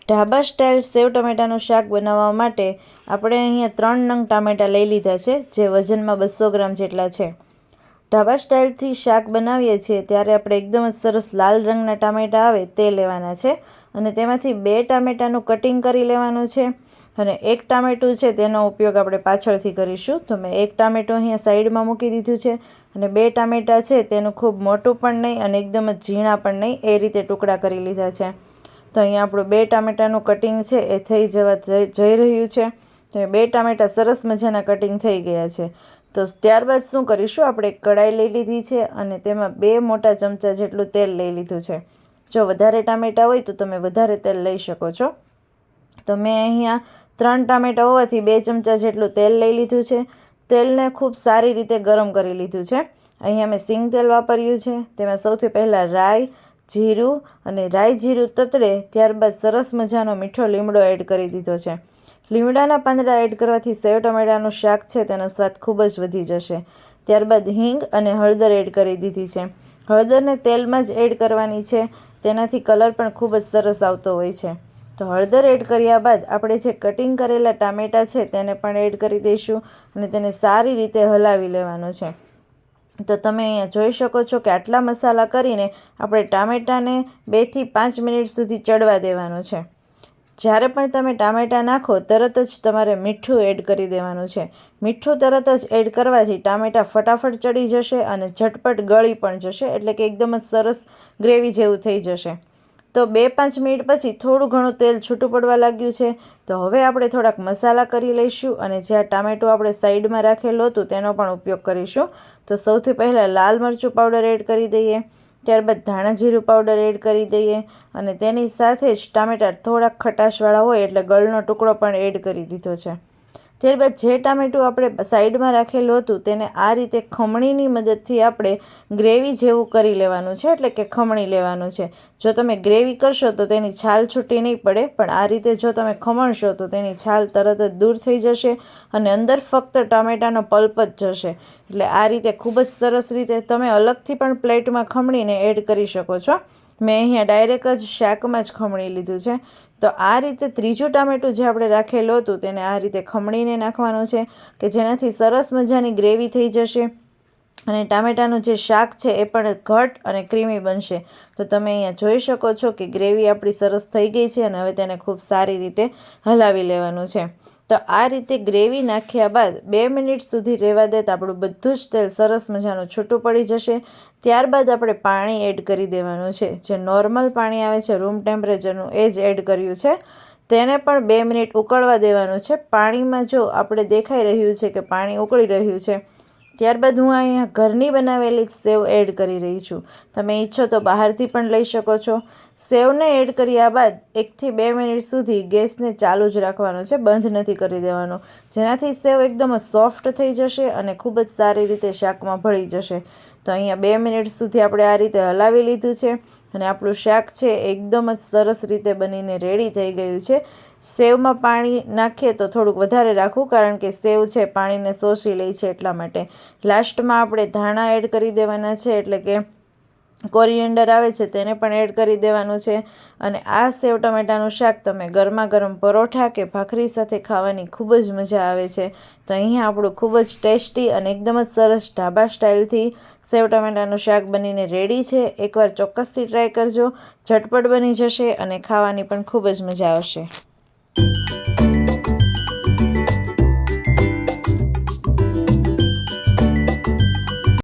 Dhaba style સેવ ટમેટાનું શાક બનાવવા માટે આપણે અહીંયા 3 નંગ ટામેટાં લઈ લીધા છે, જે વજનમાં 200 ગ્રામ જેટલા છે. ઢાબા સ્ટાઇલથી શાક બનાવીએ છીએ ત્યારે આપણે એકદમ જ સરસ લાલ રંગના ટામેટાં આવે તે લેવાના છે અને તેમાંથી 2 ટામેટાનું કટિંગ કરી લેવાનું છે અને 1 ટામેટું છે તેનો ઉપયોગ આપણે પાછળથી કરીશું. તો મેં 1 ટામેટું અહીંયા સાઈડમાં મૂકી દીધું છે અને 2 ટામેટાં છે તેનું ખૂબ મોટું પણ નહીં અને એકદમ જ ઝીણા પણ નહીં એ રીતે ટુકડા કરી લીધા છે. તો અહીંયા આપણું 2 ટામેટાનું કટિંગ છે એ થઈ જઈ રહ્યું છે. તો એ 2 ટામેટાં સરસ મજાના કટિંગ થઈ ગયા છે. તો ત્યારબાદ શું કરીશું, આપણે એક કઢાઈ લઈ લીધી છે અને તેમાં 2 મોટા ચમચા જેટલું તેલ લઈ લીધું છે. જો વધારે ટામેટાં હોય તો તમે વધારે તેલ લઈ શકો છો. તો મેં અહીંયા 3 ટામેટાં હોવાથી 2 ચમચા જેટલું તેલ લઈ લીધું છે. તેલને ખૂબ સારી રીતે ગરમ કરી લીધું છે. અહીંયા મેં સિંગ તેલ વાપર્યું છે. તેમાં સૌથી પહેલાં રાઈ, જીરું અને રાઈ જીરું તતડે ત્યારબાદ સરસ મજાનો મીઠો લીમડો એડ કરી દીધો છે. લીમડાના પાંદડા એડ કરવાથી સેવ ટમેટાનું શાક છે તેનો સ્વાદ ખૂબ જ વધી જશે. ત્યારબાદ હિંગ અને હળદર એડ કરી દીધી છે. હળદરને તેલમાં જ એડ કરવાની છે, તેનાથી કલર પણ ખૂબ જ સરસ આવતો હોય છે. તો હળદર એડ કર્યા બાદ આપણે જે કટિંગ કરેલા ટામેટાં છે તેને પણ એડ કરી દઈશું અને તેને સારી રીતે હલાવી લેવાનું છે. તો તમે અહીંયા જોઈ શકો છો કે આટલા મસાલા કરીને આપણે ટામેટાને 2 થી 5 મિનિટ સુધી ચડવા દેવાનું છે. જ્યારે પણ તમે ટામેટાં નાખો તરત જ તમારે મીઠું એડ કરી દેવાનું છે. મીઠું તરત જ એડ કરવાથી ટામેટાં ફટાફટ ચડી જશે અને ઝટપટ ગળી પણ જશે, એટલે કે એકદમ જ સરસ ગ્રેવી જેવું થઈ જશે. તો 2-5 મિનિટ પછી થોડું ઘણું તેલ છૂટું પડવા લાગ્યું છે. તો હવે આપણે થોડાક મસાલા કરી લઈશું અને જ્યાં ટામેટું આપણે સાઈડમાં રાખેલું હતું તેનો પણ ઉપયોગ કરીશું. તો સૌથી પહેલાં લાલ મરચું પાવડર એડ કરી દઈએ, ત્યારબાદ ધાણા જીરું પાવડર એડ કરી દઈએ અને તેની સાથે જ ટામેટાં થોડાક ખટાશવાળા હોય એટલે ગળનો ટુકડો પણ એડ કરી દીધો છે. ત્યારબાદ જે ટામેટું આપણે સાઈડમાં રાખેલું હતું તેને આ રીતે ખમણીની મદદથી આપણે ગ્રેવી જેવું કરી લેવાનું છે, એટલે કે ખમણી લેવાનું છે. જો તમે ગ્રેવી કરશો તો તેની છાલ છૂટી નહીં પડે, પણ આ રીતે જો તમે ખમણશો તો તેની છાલ તરત જ દૂર થઈ જશે અને અંદર ફક્ત ટામેટાનો પલ્પ જ જશે. એટલે આ રીતે ખૂબ જ સરસ રીતે તમે અલગથી પણ પ્લેટમાં ખમણીને એડ કરી શકો છો. મેં અહીંયા ડાયરેક્ટ જ શાકમાં જ ખમણી લીધું છે. તો આ રીતે ત્રીજું ટામેટું જે આપણે રાખેલું હતું તેને આ રીતે ખમણીને નાખવાનું છે કે જેનાથી સરસ મજાની ગ્રેવી થઈ જશે અને ટામેટાનું જે શાક છે એ પણ ઘટ અને ક્રીમી બનશે. તો તમે અહીંયા જોઈ શકો છો કે ગ્રેવી આપણી સરસ થઈ ગઈ છે અને હવે તેને ખૂબ સારી રીતે હલાવી લેવાનું છે. તો આ રીતે ગ્રેવી નાખ્યા બાદ 2 મિનિટ સુધી રહેવા દે તો આપણું બધું જ તેલ સરસ મજાનું છૂટું પડી જશે. ત્યારબાદ આપણે પાણી એડ કરી દેવાનું છે. જે નોર્મલ પાણી આવે છે રૂમ ટેમ્પરેચરનું એ જ એડ કર્યું છે. તેને પણ 2 મિનિટ ઉકળવા દેવાનું છે. પાણીમાં જો આપણે દેખાઈ રહ્યું છે કે પાણી ઉકળી રહ્યું છે, ત્યારબાદ હું અહીંયા ઘરની બનાવેલી સેવ એડ કરી રહી છું. તમે ઈચ્છો તો બહારથી પણ લઈ શકો છો. સેવને એડ કર્યા બાદ 1 થી 2 મિનિટ સુધી ગેસને ચાલુ જ રાખવાનો છે, બંધ નથી કરી દેવાનો, જેનાથી સેવ એકદમ સોફ્ટ થઈ જશે અને ખૂબ જ સારી રીતે શાકમાં ભળી જશે. તો અહીંયા 2 મિનિટ સુધી આપણે આ રીતે હલાવી લીધું છે અને આપણું શાક છે એકદમ જ સરસ રીતે બનીને રેડી થઈ ગયું છે. સેવમાં પાણી નાખીએ તો થોડુંક વધારે રાખવું, કારણ કે સેવ છે પાણીને શોષી લે છે એટલા માટે. લાસ્ટમાં આપણે ધાણા એડ કરી દેવાના છે, એટલે કે કોરિએન્ડર આવે છે તેને પણ એડ કરી દેવાનું છે. અને આ સેવ ટમેટાનું શાક તમે ગરમા ગરમ પરોઠા કે ભાખરી સાથે ખાવાની ખૂબ જ મજા આવે છે. તો અહીંયા આપણું ખૂબ જ ટેસ્ટી અને એકદમ જ સરસ ઢાબા સ્ટાઇલથી સેવ ટમેટાનું શાક બનીને રેડી છે. એકવાર ચોક્કસથી ટ્રાય કરજો, ઝટપટ બની જશે અને ખાવાની પણ ખૂબ જ મજા આવશે.